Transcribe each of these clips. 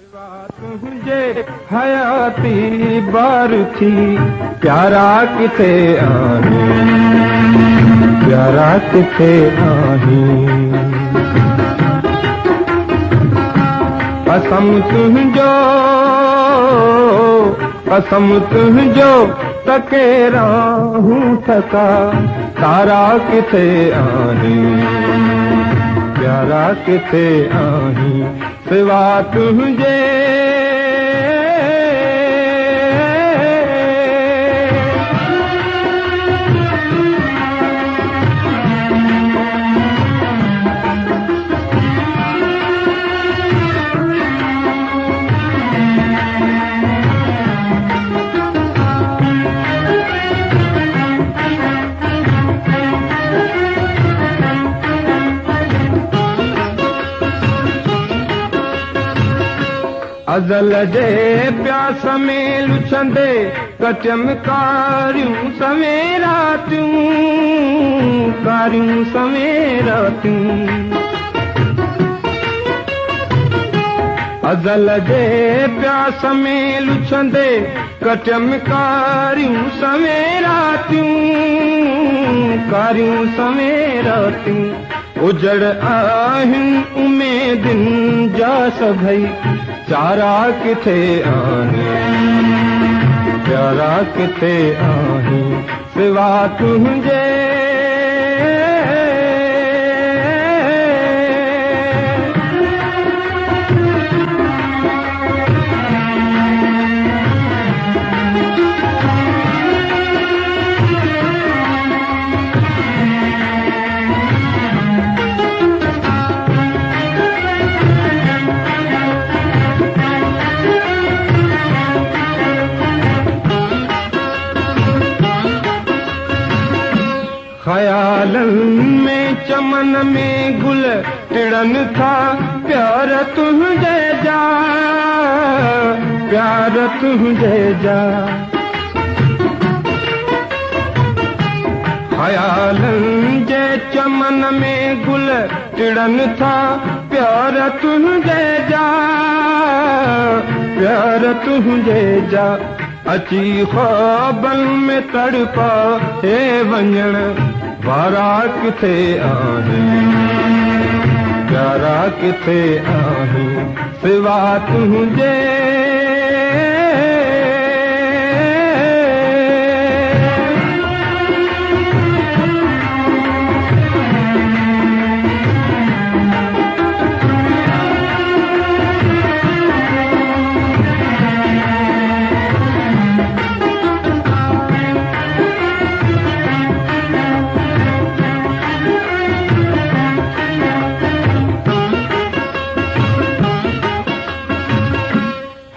तुझे हयाती बार थी प्यारा किथे आही, प्यारा किथे आही। कसम तुझो तके राहूं थका तारा किथे आही, प्यारा किथे आही सिवा तुझे। अज़ल जे प्यास में लुछंदे कचमकारियूं सवेरातियूं, कारियूं सवेरातियूं। अज़ल जे प्यास में लुछंदे कचमकारियूं सवेरातियूं, कारियूं सवेरातियूं। उजड़ आहिनि उमेदिन जा सभई चारा किथे आही, प्यारा किथे आही सिवा तुझे। ख़यालनि में चमन में गुल टिड़नि था प्यार तुझे जा, प्यार तुझे जा। ख़यालनि जे चमन में गुल टिड़नि था प्यार तुझे जा, प्यार तुझे जा। अची ख़्वाबनि में तड़पा हे वञण वारा किथे आही, प्यारा किथे आही सिवा तुझे।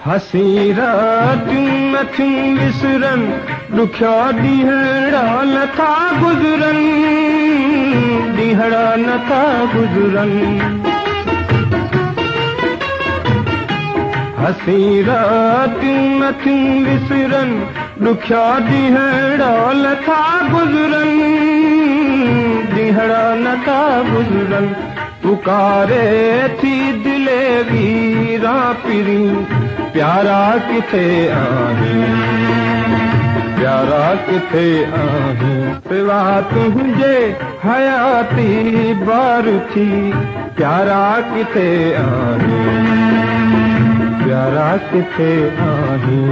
हसी रातियूं नथियूं विसरनि, ॾुखिया ॾींहड़ा नथा गुज़रनि, ॾींहड़ा नथा गुज़रनि। हसी रातियूं नथियूं विसरनि, ॾुखिया ॾींहड़ा नथा गुज़रनि, ॾींहड़ा नथा गुज़रनि। पुकारे थी दिले वीरा पिरी प्यारा किथे आही, प्यारा किथे आही सिवा तुझे हयाती बार थी प्यारा किथे आही, प्यारा किथे आही।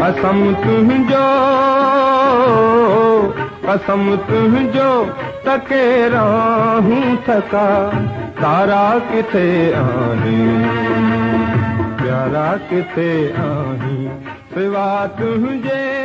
कसम तुझो तके राहूं थका तारा किथे आही, प्यारा किथे आही सिवा तुझे।